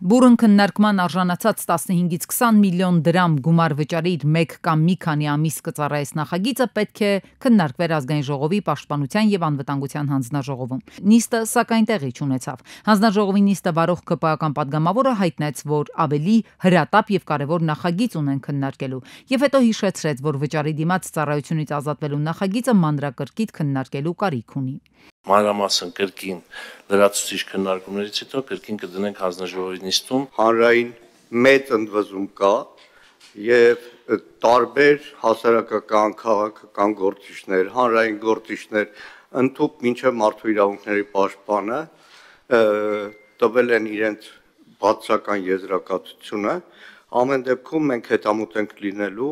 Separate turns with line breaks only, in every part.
Բուրըն քննարկման արժանացած 15-ից 20 միլիոն դրամ գումար վճարի իր մեկ կամ մի քանի ամիս կծառայես նախագիծը պետք է քննարկվեր Ազգային ժողովի Պաշտպանության եւ անվտանգության հանձնաժողովում։ Նիստը սակայն տեղի չունեցավ։ Հանձնաժողովի նիստը վարող ԿՊԱ-ական падգամավորը հայտնեց, որ ավելի հրատապ եւ կարեւոր նախագիծ ունեն քննարկելու եւ հետո հիշեցրեց, որ վճարի դիմաց ծառայությունից ազատվելու նախագիծը մանրակրկիտ քննարկելու կարիք ունի։
Մանրամասն կրկին լրացուցիչ քննարկումներից հետո կրկին կդնենք հանձնաժողովի նիստում։
Հանրային մեծ ընդվզում կա եւ տարբեր հասարակական, քաղաքական գործիչներ, հանրային գործիչներ, ընդհանուր մինչև մարդու իրավունքների պաշտպանը տվել են իրենց բացական եզրակացությունը։ Ամեն դեպքում մենք հետամուտ ենք լինելու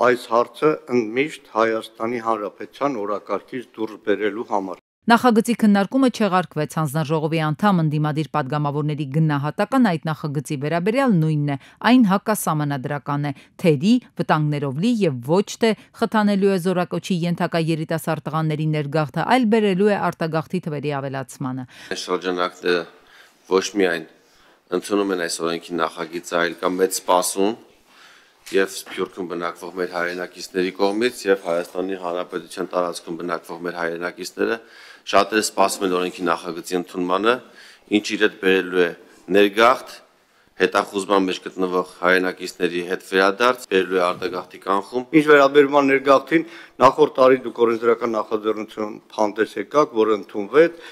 այս հարցը ընդմիշտ Հայաստանի Հանրապետության օրակարգից դուրս բերելու համար։
Նախագծի քննարկումը չեղարկվեց հանձնաժողովի անդամ ընդդիմադիր падգամավորների գնահատական այդ նախագծի վերաբերյալ նույնն է, այն հակասահմանադրական է, թերի, վտանգներով լի եւ ոչ թե խթանելու է զորակոչի ենթակա երիտասարդ տղաների ներգաղթը, այլ բերելու է արտագաղթի թվերի ավելացմանը։
Շրջանակները ոչ միայն ընդունում են այս օրենքի նախագիծը, այլ կա մեծ սպասում եւ Սփյուռքում բնակվող մեր հայրենակիցների կողմից եւ Հայաստանի Հանրապետության տարածքում բնակվող մեր հայրենակիցները շատերը սպասում են օրենքի նախագծի ընդունմանը, ինչ իր հետ բերելու է ներգաղթ, հետախուզման մեջ գտնվող հայրենակիցների հետ վերադարձ, բերելու է արտագաղթի կանխում։
Ինչ վերաբերում է ներգաղթին, նախորդ տարի դուք օրենսդրական նախաձեռնություն հանդես եկաք, որը ընդունվեց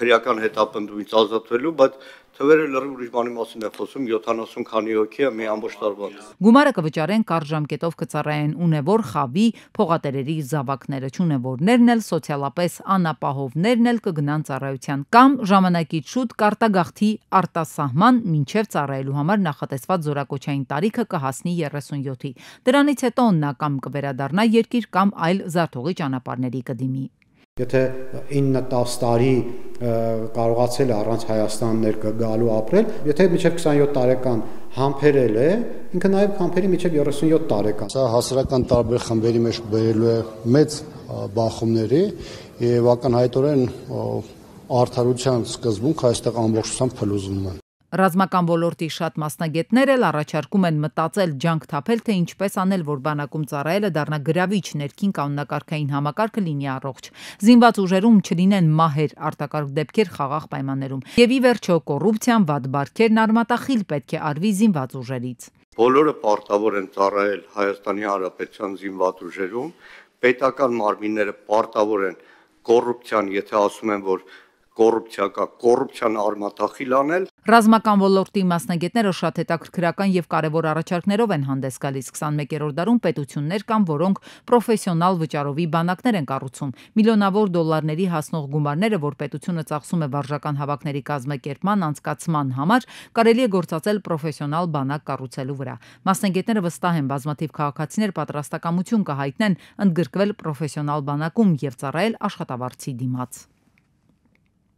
քրեական հետապնդումից ազատվելու, բայց թվերը լրիվ ուրիշ բանի մասին է խոսում, 70 քանի հոգի է մի ամբողջ տարվա։
Գումարը կվճարեն կարճ ժամկետով կծառայեն ունևոր խավի փողատերերի զավակները, չունևորներն էլ սոցիալապես անապահովներն էլ կգնան ծառայության կամ ժամանակից շուտ կարտագաղթի արտասահման մինչև ծառայելու համար նախատեսված զորակոչային տարիքը կհասնի 37-ի։ Դրանից հետո նա կամ կվերադառնա երկիր կամ այլ զարթողի ճանապարհների կդիմի։
Եթե 9-10 տարի կարողացել է առանց Հայաստան ներկա գալու ապրել, եթե մինչև 27 տարեկան համբերել է, ինքը նաև համբերի մինչև 37 տարեկան։
Սա հասարակական տարբեր խմբերի մեջ բերելու է մեծ բախումների եւ ակնհայտորեն արդարության սկզբունք այստեղ ամբողջությամբ փլուզվում են։
Ռազմական ոլորտի շատ մասնագետներ էլ առաջարկում են մտածել ջանք թափել, թե ինչպես անել, որ բանակում ծառայելը դառնա գրավիչ, ներքին կանոնակարգային համակարգը լինի առողջ, զինված ուժերում չլինեն մահեր, արտակարգ դեպքեր խաղաղ պայմաններում եւ ի վերջո կոռուպցիան, վատ բարքերն արմատախիլ պետք է արվի զինված ուժերից։
Բոլորը պարտավոր են ծառայել Հայաստանի Հանրապետության զինված ուժերում, պետական մարմինները պարտավոր են կոռուպցիան, եթե ասում են, որ կոռուպցիա կա, կոռուպցիան արմատախիլ անել։
Ռազմական ոլորտի մասնագետները շատ հետաքրքրական եւ կարեւոր առաջարկներով են հանդես գալիս 21-րդ դարում պետություններ կան, որոնք պրոֆեսիոնալ վճարովի բանակներ են կառուցում։ Միլիոնավոր դոլարների հասնող գումարները, որ պետությունը ծախսում է վարժական հավաքների կազմակերպման, անցկացման համար, կարելի է գործածել պրոֆեսիոնալ բանակ կառուցելու վրա։ Մասնագետները վստահ են, բազմաթիվ քաղաքացիներ պատրաստակամություն կհայտնեն ընդգրկվել պրոֆեսիոնալ բանակում եւ ծառայել աշխատավարձի դիմաց։